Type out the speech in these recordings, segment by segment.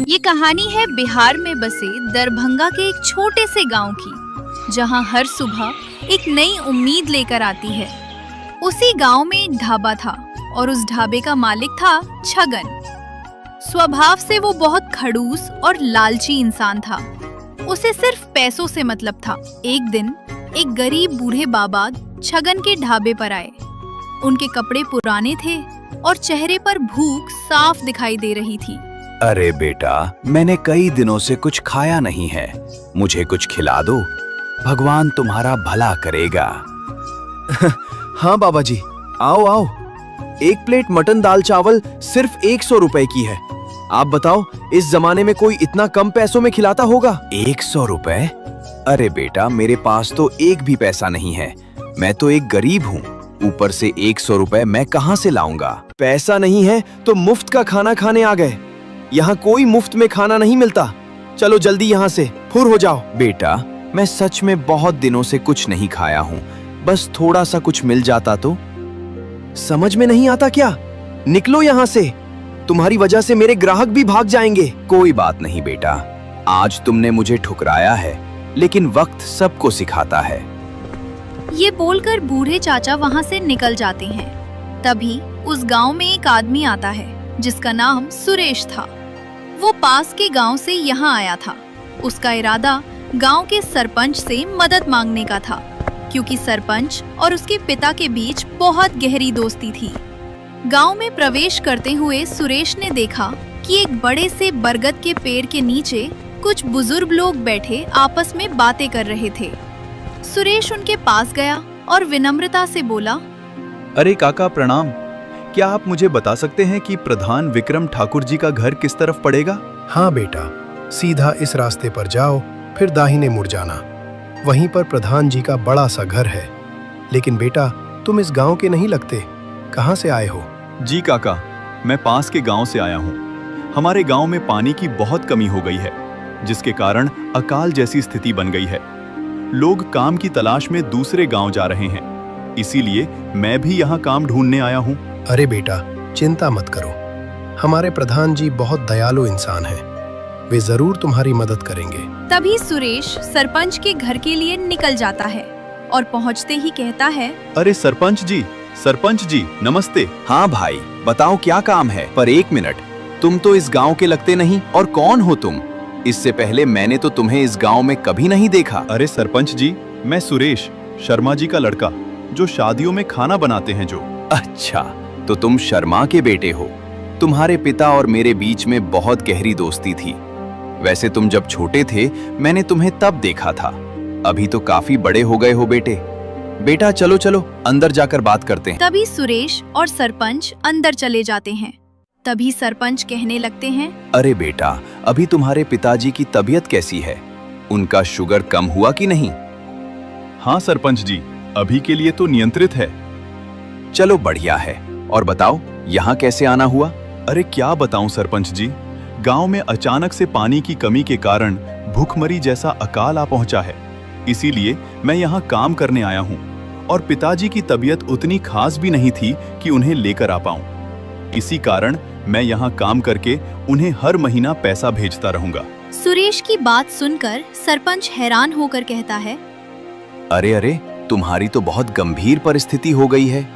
ये कहानी है बिहार में बसे दरभंगा के एक छोटे से गांव की, जहां हर सुबह एक नई उम्मीद लेकर आती है। उसी गांव में एक ढाबा था और उस ढाबे का मालिक था छगन। स्वभाव से वो बहुत खड़ूस और लालची इंसान था। उसे सिर्फ पैसों से मतलब था। एक दिन एक गरीब बूढ़े बाबा छगन के ढाबे पर आए। उनके कपड़े पुराने थे और चेहरे पर भूख साफ दिखाई दे रही थी। अरे बेटा, मैंने कई दिनों से कुछ खाया नहीं है, मुझे कुछ खिला दो, भगवान तुम्हारा भला करेगा। हाँ बाबा जी, आओ आओ। एक प्लेट मटन दाल चावल सिर्फ 100 रुपए की है। आप बताओ, इस जमाने में कोई इतना कम पैसों में खिलाता होगा? 100 रुपए? अरे बेटा, मेरे पास तो एक भी पैसा नहीं है। मैं तो एक गरीब हूँ, ऊपर से 100 रुपए मैं कहाँ से लाऊंगा? पैसा नहीं है तो मुफ्त का खाना खाने आ गए। यहाँ कोई मुफ्त में खाना नहीं मिलता। चलो जल्दी यहाँ से फुर हो जाओ। बेटा, मैं सच में बहुत दिनों से कुछ नहीं खाया हूँ, बस थोड़ा सा कुछ मिल जाता तो। समझ में नहीं आता क्या? निकलो यहाँ से, तुम्हारी वजह से मेरे ग्राहक भी भाग जाएंगे। कोई बात नहीं बेटा, आज तुमने मुझे ठुकराया है, लेकिन वक्त सबको सिखाता है। ये बोलकर बूढ़े चाचा वहाँ से निकल जाते हैं। तभी उस गांव में एक आदमी आता है जिसका नाम सुरेश था। वो पास के गांव से यहाँ आया था। उसका इरादा गांव के सरपंच से मदद मांगने का था, क्योंकि सरपंच और उसके पिता के बीच बहुत गहरी दोस्ती थी। गांव में प्रवेश करते हुए सुरेश ने देखा कि एक बड़े से बरगद के पेड़ के नीचे कुछ बुजुर्ग लोग बैठे आपस में बातें कर रहे थे। सुरेश उनके पास गया और विनम्रता से बोला, अरे काका प्रणाम, क्या आप मुझे बता सकते हैं कि प्रधान विक्रम ठाकुर जी का घर किस तरफ पड़ेगा? हाँ बेटा, सीधा इस रास्ते पर जाओ, फिर दाहिने मुड़ जाना। वहीं पर प्रधान जी का बड़ा सा घर है। लेकिन बेटा, तुम इस गांव के नहीं लगते, कहाँ से आए हो? जी काका, मैं पास के गांव से आया हूँ। हमारे गांव में पानी की बहुत कमी हो गई है, जिसके कारण अकाल जैसी स्थिति बन गई है। लोग काम की तलाश में दूसरे गांव जा रहे हैं, इसीलिए मैं भी यहाँ काम ढूंढने आया हूँ। अरे बेटा, चिंता मत करो, हमारे प्रधान जी बहुत दयालु इंसान हैं, वे जरूर तुम्हारी मदद करेंगे। तभी सुरेश सरपंच के घर के लिए निकल जाता है और पहुंचते ही कहता है, अरे सरपंच जी नमस्ते। हाँ भाई, बताओ क्या काम है? पर एक मिनट, तुम तो इस गांव के लगते नहीं, और कौन हो तुम? इससे पहले मैंने तो तुम्हें इस गांव में कभी नहीं देखा। अरे सरपंच जी, मैं सुरेश, शर्मा जी का लड़का, जो शादियों में खाना बनाते हैं जो। अच्छा, तो तुम शर्मा के बेटे हो। तुम्हारे पिता और मेरे बीच में बहुत गहरी दोस्ती थी। वैसे तुम जब छोटे थे मैंने तुम्हें तब देखा था, अभी तो काफी बड़े हो गए हो बेटा चलो चलो अंदर जाकर बात करते हैं। तभी सुरेश और सरपंच अंदर चले जाते हैं। तभी सरपंच कहने लगते हैं, अरे बेटा, अभी तुम्हारे पिताजी की तबीयत कैसी है? उनका शुगर कम हुआ कि नहीं? हाँ सरपंच जी, अभी के लिए तो नियंत्रित है। चलो बढ़िया है। और बताओ, यहाँ कैसे आना हुआ? अरे क्या बताऊं सरपंच जी, गांव में अचानक से पानी की कमी के कारण भूखमरी जैसा अकाल आ पहुंचा है। इसीलिए मैं यहाँ काम करने आया हूँ, और पिताजी की तबीयत उतनी खास भी नहीं थी कि उन्हें लेकर आ पाऊं। इसी कारण मैं यहाँ काम करके उन्हें हर महीना पैसा भेजता रहूंगा। सुरेश की बात सुनकर सरपंच हैरान होकर कहता है, अरे, तुम्हारी तो बहुत गंभीर परिस्थिति हो गई है।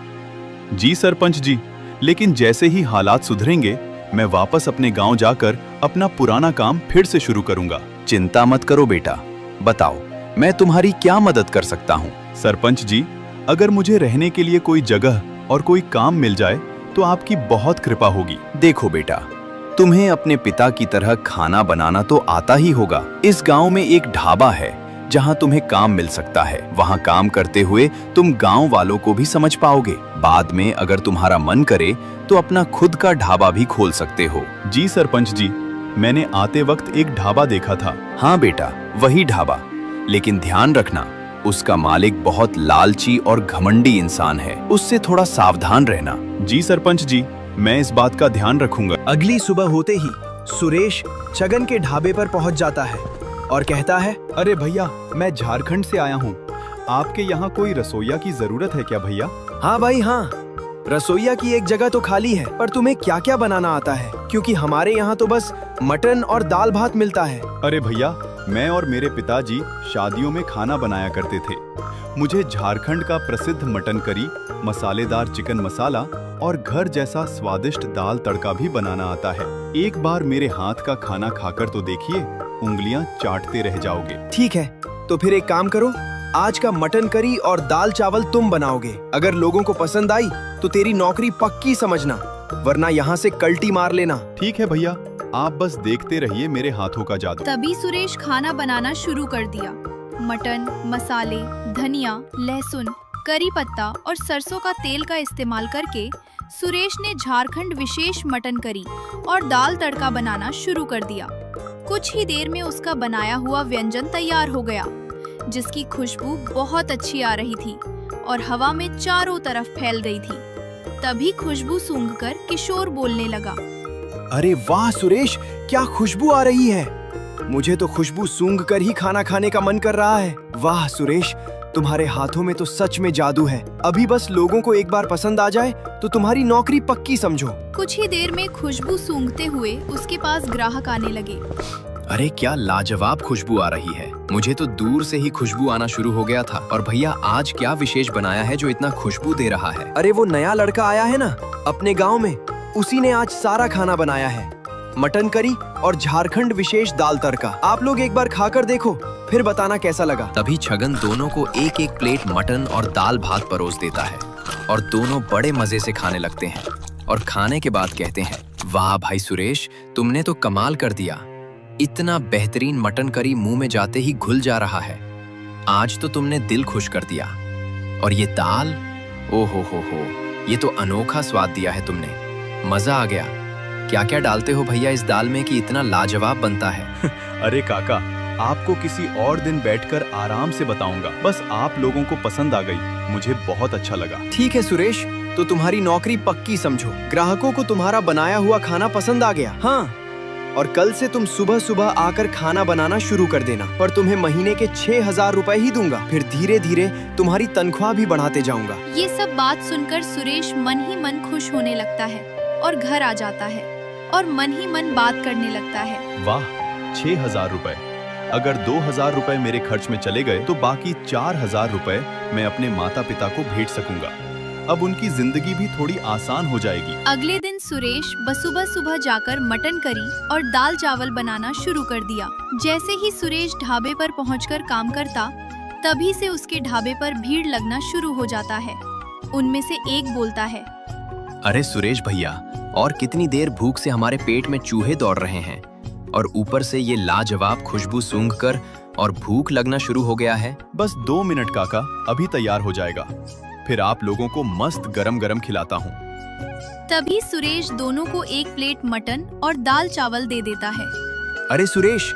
जी सरपंच जी, लेकिन जैसे ही हालात सुधरेंगे मैं वापस अपने गांव जाकर अपना पुराना काम फिर से शुरू करूंगा। चिंता मत करो बेटा, बताओ मैं तुम्हारी क्या मदद कर सकता हूँ? सरपंच जी, अगर मुझे रहने के लिए कोई जगह और कोई काम मिल जाए तो आपकी बहुत कृपा होगी। देखो बेटा, तुम्हें अपने पिता की तरह खाना बनाना तो आता ही होगा। इस गांव में एक ढाबा है जहां तुम्हें काम मिल सकता है। वहां काम करते हुए तुम गांव वालों को भी समझ पाओगे। बाद में अगर तुम्हारा मन करे तो अपना खुद का ढाबा भी खोल सकते हो। जी सरपंच जी, मैंने आते वक्त एक ढाबा देखा था। हाँ बेटा, वही ढाबा, लेकिन ध्यान रखना, उसका मालिक बहुत लालची और घमंडी इंसान है, उससे थोड़ा सावधान रहना। जी सरपंच जी, मैं इस बात का ध्यान रखूंगा। अगली सुबह होते ही सुरेश छगन के ढाबे पर पहुंच जाता है और कहता है, अरे भैया, मैं झारखंड से आया हूँ, आपके यहाँ कोई रसोइया की जरूरत है क्या भैया? हाँ भाई हाँ, रसोइया की एक जगह तो खाली है, पर तुम्हें क्या क्या बनाना आता है? क्योंकि हमारे यहाँ तो बस मटन और दाल भात मिलता है। अरे भैया, मैं और मेरे पिताजी शादियों में खाना बनाया करते थे। मुझे झारखंड का प्रसिद्ध मटन करी, मसालेदार चिकन मसाला और घर जैसा स्वादिष्ट दाल तड़का भी बनाना आता है। एक बार मेरे हाथ का खाना खाकर तो देखिए, उंगलियां चाटते रह जाओगे। ठीक है, तो फिर एक काम करो, आज का मटन करी और दाल चावल तुम बनाओगे। अगर लोगों को पसंद आई तो तेरी नौकरी पक्की समझना, वरना यहाँ से कल्टी मार लेना। ठीक है भैया, आप बस देखते रहिए मेरे हाथों का जादू। तभी सुरेश खाना बनाना शुरू कर दिया। मटन, मसाले, धनिया, लहसुन, करी पत्ता और सरसों का तेल का इस्तेमाल करके सुरेश ने झारखंड विशेष मटन करी और दाल तड़का बनाना शुरू कर दिया। कुछ ही देर में उसका बनाया हुआ व्यंजन तैयार हो गया, जिसकी खुशबू बहुत अच्छी आ रही थी और हवा में चारों तरफ फैल रही थी। तभी खुशबू सूंघकर किशोर बोलने लगा। अरे वाह सुरेश, क्या खुशबू आ रही है! मुझे तो खुशबू सूंघकर ही खाना खाने का मन कर रहा है। वाह सुरेश, तुम्हारे हाथों में तो सच में जादू है। अभी बस लोगों को एक बार पसंद आ जाए तो तुम्हारी नौकरी पक्की समझो। कुछ ही देर में खुशबू सूंघते हुए उसके पास ग्राहक आने लगे। अरे क्या लाजवाब खुशबू आ रही है! मुझे तो दूर से ही खुशबू आना शुरू हो गया था। और भैया, आज क्या विशेष बनाया है जो इतना खुशबू दे रहा है? अरे वो नया लड़का आया है ना अपने गांव में, उसी ने आज सारा खाना बनाया है। मटन करी और झारखंड विशेष दाल तड़का। आप लोग एक बार खाकर देखो, फिर बताना कैसा लगा। तभी छगन दोनों को एक एक प्लेट मटन और दाल भात परोस देता है और दोनों बड़े मजे से खाने लगते हैं और खाने के बाद कहते हैं, वाह भाई सुरेश, तुमने तो कमाल कर दिया। इतना बेहतरीन मटन करी मुंह में जाते ही घुल जा रहा है। आज तो तुमने दिल खुश कर दिया। और ये दाल, ओ हो, ये तो अनोखा स्वाद दिया है तुमने। मजा आ गया। क्या क्या डालते हो भैया इस दाल में कि इतना लाजवाब बनता है? अरे काका, आपको किसी और दिन बैठकर आराम से बताऊंगा। बस आप लोगों को पसंद आ गई, मुझे बहुत अच्छा लगा। ठीक है सुरेश, तो तुम्हारी नौकरी पक्की समझो। ग्राहकों को तुम्हारा बनाया हुआ खाना पसंद आ गया। हाँ, और कल से तुम सुबह सुबह आकर खाना बनाना शुरू कर देना। पर तुम्हें महीने के 6,000 रुपए ही दूंगा। फिर धीरे धीरे तुम्हारी तनख्वाह भी बढ़ाते जाऊंगा। ये सब बात सुनकर सुरेश मन ही मन खुश होने लगता है और घर आ जाता है और मन ही मन बात करने लगता है। वाह, 6,000 रुपए! अगर 2,000 रुपए मेरे खर्च में चले गए तो बाकी 4,000 रुपए मैं अपने माता पिता को भेज सकूंगा। अब उनकी जिंदगी भी थोड़ी आसान हो जाएगी। अगले दिन सुरेश सुबह सुबह जाकर मटन करी और दाल चावल बनाना शुरू कर दिया। जैसे ही सुरेश ढाबे पर पहुंचकर काम करता, तभी से उसके ढाबे पर भीड़ लगना शुरू हो जाता है। उनमें से एक बोलता है, अरे सुरेश भैया, और कितनी देर भूख से हमारे पेट में चूहे दौड़ रहे हैं और ऊपर से ये लाजवाब खुशबू सूंघकर और भूख लगना शुरू हो गया है। बस 2 मिनट काका, अभी तैयार हो जाएगा। फिर आप लोगों को मस्त गरम गरम खिलाता हूँ। तभी सुरेश दोनों को एक प्लेट मटन और दाल चावल दे देता है। अरे सुरेश,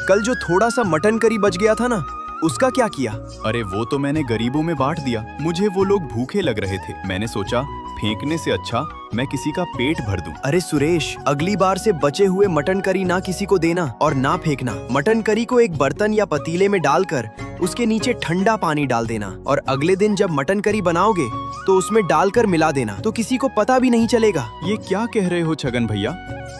कल जो थोड़ा सा मटन करी बच गया था ना, उसका क्या किया? अरे वो तो मैंने गरीबों में बांट दिया। मुझे वो लोग भूखे लग रहे थे। मैंने सोचा फेंकने से अच्छा मैं किसी का पेट भर दूं। अरे सुरेश, अगली बार से बचे हुए मटन करी ना किसी को देना और ना फेंकना। मटन करी को एक बर्तन या पतीले में डालकर उसके नीचे ठंडा पानी डाल देना और अगले दिन जब मटन करी बनाओगे तो उसमें डालकर मिला देना, तो किसी को पता भी नहीं चलेगा। ये क्या कह रहे हो छगन भैया?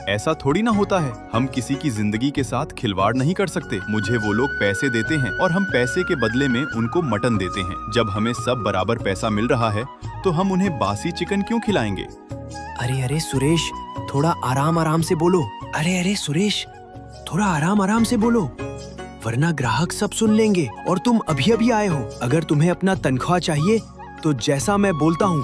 ऐसा थोड़ी ना होता है। हम किसी की जिंदगी के साथ खिलवाड़ नहीं कर सकते। मुझे वो लोग पैसे देते हैं और हम पैसे के बदले में उनको मटन देते हैं। जब हमें सब बराबर पैसा मिल रहा है तो हम उन्हें बासी चिकन क्यों खिलाएंगे? अरे सुरेश, थोड़ा आराम आराम से बोलो। अरे सुरेश, थोड़ा आराम आराम से बोलो, वरना ग्राहक सब सुन लेंगे और तुम अभी अभी आए हो। अगर तुम्हें अपना तनख्वाह चाहिए तो जैसा मैं बोलता हूँ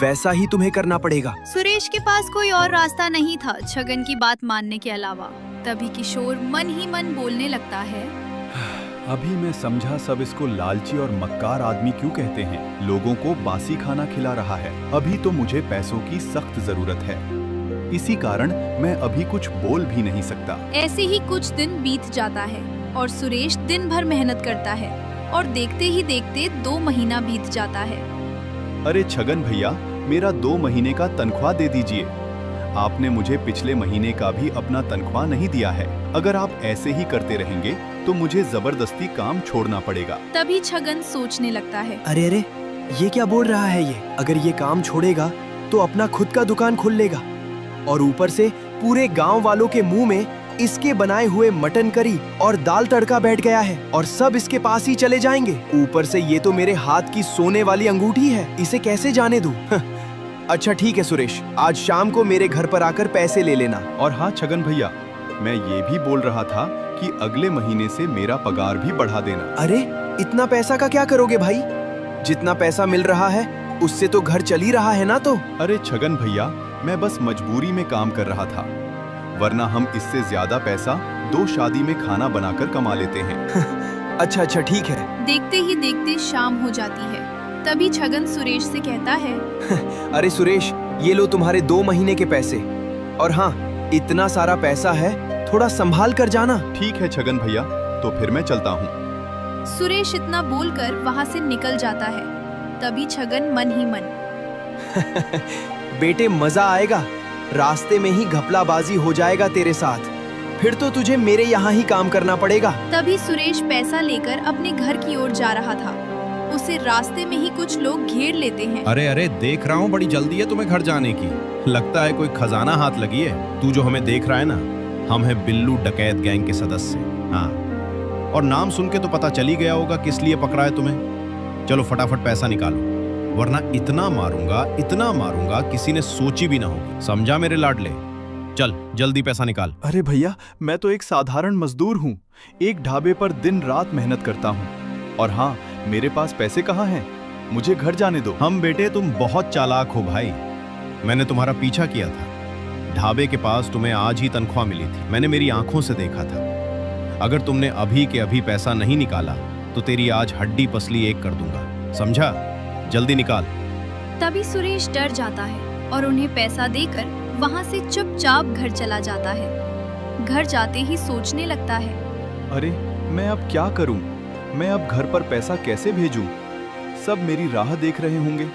वैसा ही तुम्हें करना पड़ेगा। सुरेश के पास कोई और रास्ता नहीं था छगन की बात मानने के अलावा। तभी किशोर मन ही मन बोलने लगता है, अभी मैं समझा सब इसको लालची और मक्कार आदमी क्यों कहते हैं। लोगों को बासी खाना खिला रहा है। अभी तो मुझे पैसों की सख्त जरूरत है, इसी कारण मैं अभी कुछ बोल भी नहीं सकता। ऐसे ही कुछ दिन बीत जाता है और सुरेश दिन भर मेहनत करता है और देखते ही देखते 2 महीना बीत जाता है। अरे छगन भैया, मेरा 2 महीने का तनख्वाह दे दीजिए। आपने मुझे पिछले महीने का भी अपना तनख्वाह नहीं दिया है। अगर आप ऐसे ही करते रहेंगे तो मुझे जबरदस्ती काम छोड़ना पड़ेगा। तभी छगन सोचने लगता है, अरे ये क्या बोल रहा है ये? अगर ये काम छोड़ेगा तो अपना खुद का दुकान खोल लेगा और ऊपर से पूरे गांव वालों के मुंह में इसके बनाए हुए मटन करी और दाल तड़का बैठ गया है और सब इसके पास ही चले जाएंगे। ऊपर से ये तो मेरे हाथ की सोने वाली अंगूठी है, इसे कैसे जाने दूं? अच्छा ठीक है सुरेश, आज शाम को मेरे घर पर आकर पैसे ले लेना। और हाँ छगन भैया, मैं ये भी बोल रहा था कि अगले महीने से मेरा पगार भी बढ़ा देना। अरे इतना पैसा का क्या करोगे भाई? जितना पैसा मिल रहा है उससे तो घर चल ही रहा है ना। तो अरे छगन भैया, मैं बस मजबूरी में काम कर रहा था, वरना हम इससे ज्यादा पैसा 2 शादी में खाना बनाकर कमा लेते हैं। अच्छा अच्छा ठीक है। देखते ही देखते शाम हो जाती है। तभी छगन सुरेश से कहता है, अरे सुरेश, ये लो तुम्हारे 2 महीने के पैसे। और हाँ, इतना सारा पैसा है, थोड़ा संभाल कर जाना। ठीक है छगन भैया, तो फिर मैं चलता हूँ। सुरेश इतना बोलकर वहाँ से निकल जाता है। तभी छगन मन ही मन, बेटे मजा आएगा, रास्ते में ही घपलाबाजी हो जाएगा तेरे साथ, फिर तो तुझे मेरे यहाँ ही काम करना पड़ेगा। तभी सुरेश पैसा लेकर अपने घर की ओर जा रहा था। उसे रास्ते में ही कुछ लोग घेर लेते हैं। अरे अरे, देख रहा हूँ बड़ी जल्दी है तुम्हें घर जाने की। लगता है कोई खजाना हाथ लगी है। तू जो हमें देख रहा है ना, हम हैं बिल्लू डकैत गैंग के सदस्य। हाँ, और नाम सुन के तो पता चल ही गया होगा किस लिए पकड़ा है तुम्हें। चलो फटाफट पैसा निकालो, वरना इतना मारूंगा किसी ने सोची भी ना होगी। समझा मेरे लाडले? चल जल्दी पैसा निकाल। अरे भैया, मैं तो एक साधारण मजदूर हूँ, एक ढाबे पर दिन रात मेहनत करता हूँ। और हाँ, मेरे पास पैसे कहाँ हैं? मुझे घर जाने दो। हम बेटे, तुम बहुत चालाक हो भाई। मैंने तुम्हारा पीछा किया था। ढाबे के पास तुम्हें आज ही तनख्वाह मिली थी, मैंने मेरी आंखों से देखा था। अगर तुमने अभी के अभी पैसा नहीं निकाला तो तेरी आज हड्डी पसली एक कर दूंगा, समझा? जल्दी निकाल। तभी सुरेश डर जाता है और उन्हें पैसा देकर वहाँ से चुपचाप घर चला जाता है। घर जाते ही सोचने लगता है, अरे मैं अब क्या करूं? मैं अब घर पर पैसा कैसे भेजूं? सब मेरी राह देख रहे होंगे।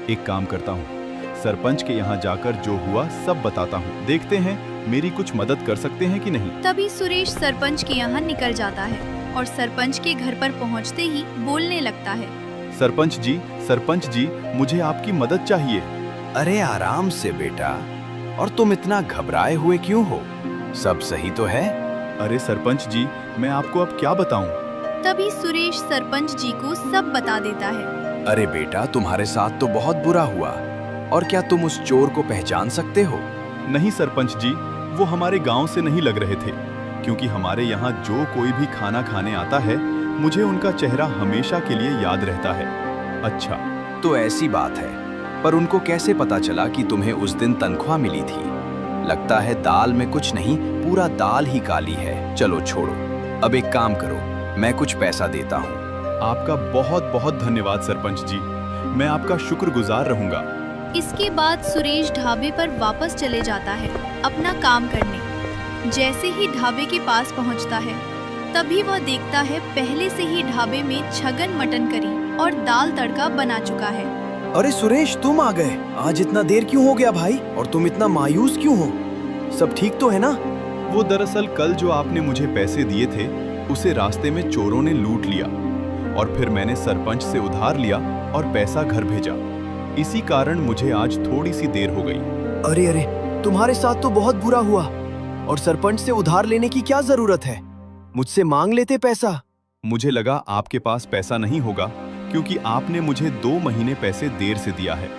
एक काम करता हूं, सरपंच के यहाँ जाकर जो हुआ सब बताता हूं। देखते हैं मेरी कुछ मदद कर सकते हैं कि नहीं। तभी सुरेश सरपंच के यहाँ निकल जाता है और सरपंच के घर पर पहुँचते ही बोलने लगता है, सरपंच जी, मुझे आपकी मदद चाहिए। अरे आराम से बेटा, और तुम इतना घबराए हुए क्यों हो? सब सही तो है? अरे सरपंच जी, मैं आपको अब क्या बताऊं? तभी सुरेश सरपंच जी को सब बता देता है। अरे बेटा, तुम्हारे साथ तो बहुत बुरा हुआ। और क्या तुम उस चोर को पहचान सकते हो? नहीं सरपंच जी, वो हमारे गांव से नहीं लग रहे थे, क्योंकि हमारे यहाँ जो कोई भी खाना खाने आता है, मुझे उनका चेहरा हमेशा के लिए याद रहता है। अच्छा, तो ऐसी बात है। पर उनको कैसे पता चला कि तुम्हें उस दिन तनख्वाह मिली थी? लगता है दाल में कुछ नहीं, पूरा दाल ही काली है। चलो छोड़ो, अब एक काम करो, मैं कुछ पैसा देता हूँ। आपका बहुत बहुत धन्यवाद सरपंच जी, मैं आपका शुक्रगुजार रहूंगा। इसके बाद सुरेश ढाबे पर वापस चले जाता है अपना काम करने। जैसे ही ढाबे के पास पहुंचता है, तभी वह देखता है पहले से ही ढाबे में छगन मटन करी और दाल तड़का बना चुका है। अरे सुरेश, तुम आ गए। आज इतना देर क्यों हो गया भाई? और तुम इतना मायूस क्यों हो? सब ठीक तो है ना? वो दरअसल कल जो आपने मुझे पैसे दिए थे, उसे रास्ते में चोरों ने लूट लिया और फिर मैंने सरपंच से उधार लिया और पैसा घर भेजा। इसी कारण मुझे आज थोड़ी सी देर हो गई। अरे अरे, तुम्हारे साथ तो बहुत बुरा हुआ। और सरपंच से उधार लेने की क्या जरूरत है? मुझसे मांग लेते पैसा। मुझे लगा आपके पास पैसा नहीं होगा, क्योंकि आपने मुझे 2 महीने पैसे देर से दिया है।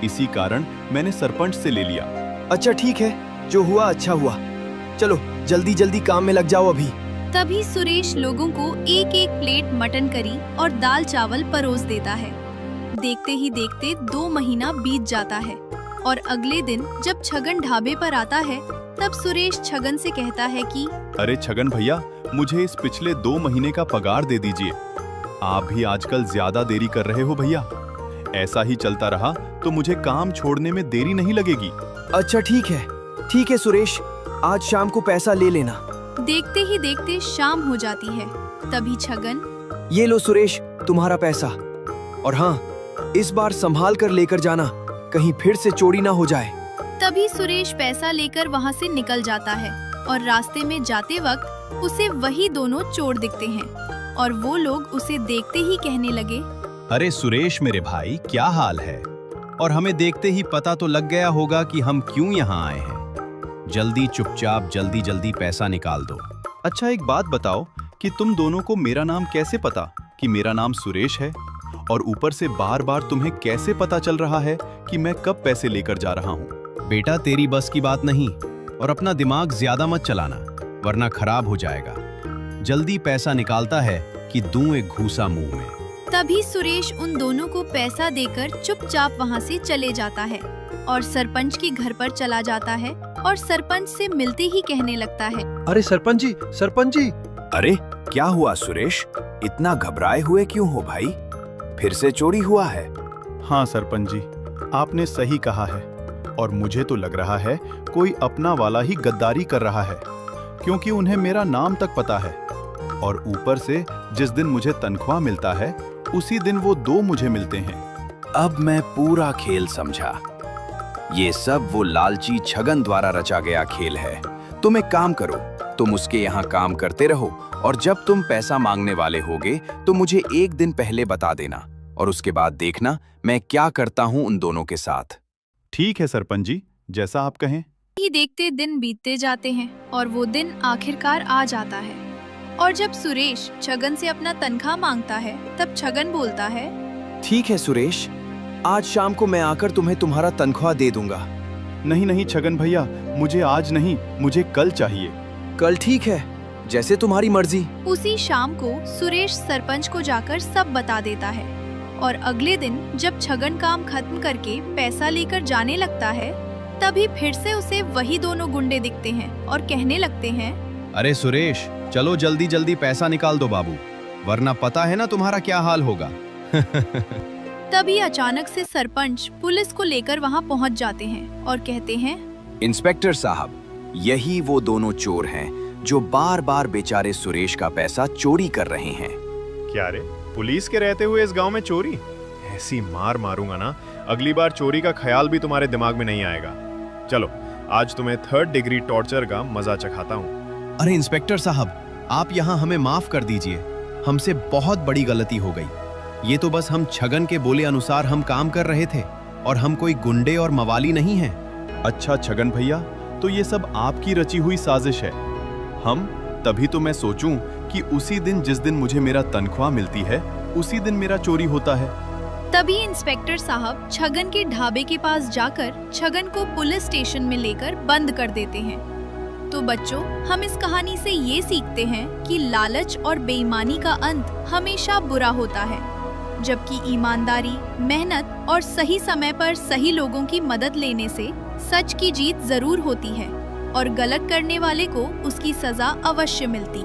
इसी कारण मैंने सरपंच से ले लिया। अच्छा ठीक है, जो हुआ अच्छा हुआ। चलो जल्दी जल्दी काम में लग जाओ अभी। तभी सुरेश लोगों को एक एक प्लेट मटन करी और दाल चावल परोस देता है। देखते ही देखते 2 महीना बीत जाता है और अगले दिन जब छगन ढाबे पर आता है, तब सुरेश छगन से कहता है कि अरे छगन भैया, मुझे इस पिछले 2 महीने का पगार दे दीजिए। आप भी आजकल ज्यादा देरी कर रहे हो भैया। ऐसा ही चलता रहा तो मुझे काम छोड़ने में देरी नहीं लगेगी। अच्छा ठीक है सुरेश, आज शाम को पैसा ले लेना। देखते ही देखते शाम हो जाती है। तभी छगन, ये लो सुरेश, तुम्हारा पैसा। और हाँ, इस बार संभाल कर लेकर जाना, कहीं फिर से चोरी ना हो जाए। तभी सुरेश पैसा लेकर वहाँ से निकल जाता है और रास्ते में जाते वक्त उसे वही दोनों चोर दिखते हैं और वो लोग उसे देखते ही कहने लगे, अरे सुरेश मेरे भाई, क्या हाल है? और हमें देखते ही पता तो लग गया होगा कि हम क्यों यहाँ आए हैं। जल्दी चुपचाप जल्दी जल्दी पैसा निकाल दो। अच्छा एक बात बताओ कि तुम दोनों को मेरा नाम कैसे पता कि मेरा नाम सुरेश है? और ऊपर से बार बार तुम्हें कैसे पता चल रहा है कि मैं कब पैसे लेकर जा रहा हूँ? बेटा तेरी बस की बात नहीं, और अपना दिमाग ज्यादा मत चलाना वरना खराब हो जाएगा। जल्दी पैसा निकालता है कि दूं एक घूसा मुंह में। तभी सुरेश उन दोनों को पैसा देकर चुपचाप वहाँ से चले जाता है और सरपंच के घर पर चला जाता है और सरपंच से मिलते ही कहने लगता है, अरे सरपंच जी, सरपंच जी। अरे क्या हुआ सुरेश, इतना घबराए हुए क्यों हो भाई? फिर से चोरी हुआ है? हाँ सरपंच जी, आपने सही कहा है और मुझे तो लग रहा है कोई अपना वाला ही गद्दारी कर रहा है, क्योंकि उन्हें मेरा नाम तक पता है। और ऊपर से जिस दिन मुझे तनख्वाह मिलता है उसी दिन वो दो मुझे मिलते हैं। अब मैं पूरा खेल समझा। ये सब वो लालची छगन द्वारा रचा गया खेल है। तुम एक काम करो, तुम उसके यहाँ काम करते रहो और जब तुम पैसा मांगने वाले होगे तो मुझे एक दिन पहले बता देना और उसके बाद देखना मैं क्या करता हूँ उन दोनों के साथ। ठीक है सरपंच जी, जैसा आप कहें। ही देखते दिन बीतते जाते हैं और वो दिन आखिरकार आ जाता है। और जब सुरेश छगन से अपना तनख्वाह मांगता है तब छगन बोलता है, ठीक है सुरेश, आज शाम को मैं आकर तुम्हें तुम्हारा तनख्वाह दे दूंगा। नहीं नहीं छगन भैया, मुझे आज नहीं, मुझे कल चाहिए। कल ठीक है, जैसे तुम्हारी मर्जी। उसी शाम को सुरेश सरपंच को जाकर सब बता देता है और अगले दिन जब छगन काम खत्म करके पैसा लेकर जाने लगता है तभी फिर से उसे वही दोनों गुंडे दिखते हैं और कहने लगते हैं, अरे सुरेश, चलो जल्दी जल्दी पैसा निकाल दो बाबू, वरना पता है ना तुम्हारा क्या हाल होगा। तभी अचानक से सरपंच पुलिस को लेकर वहां पहुंच जाते हैं और कहते हैं, इंस्पेक्टर साहब, यही वो दोनों चोर हैं जो बार बार बेचारे सुरेश का पैसा चोरी कर रहे हैं। क्या रे, पुलिस के रहते हुए इस गांव में चोरी? ऐसी मार मारूंगा ना, अगली बार चोरी का ख्याल भी तुम्हारे दिमाग में नहीं आएगा। चलो आज तुम्हें 3rd डिग्री टॉर्चर का मजा चखाता हूँ। अरे इंस्पेक्टर साहब, आप यहाँ हमें माफ कर दीजिए, हमसे बहुत बड़ी गलती हो गई। ये तो बस हम छगन के बोले अनुसार हम काम कर रहे थे और हम कोई गुंडे और मवाली नहीं हैं। अच्छा छगन भैया, तो ये सब आपकी रची हुई साजिश है। तभी तो मैं सोचूं कि उसी दिन जिस दिन मुझे मेरा तनख्वाह मिलती है उसी दिन मेरा चोरी होता है। तभी इंस्पेक्टर साहब छगन के ढाबे के पास जाकर छगन को पुलिस स्टेशन में लेकर बंद कर देते हैं। तो बच्चों, हम इस कहानी से ये सीखते हैं कि लालच और बेईमानी का अंत हमेशा बुरा होता है, जबकि ईमानदारी, मेहनत और सही समय पर सही लोगों की मदद लेने से सच की जीत जरूर होती है और गलत करने वाले को उसकी सजा अवश्य मिलती।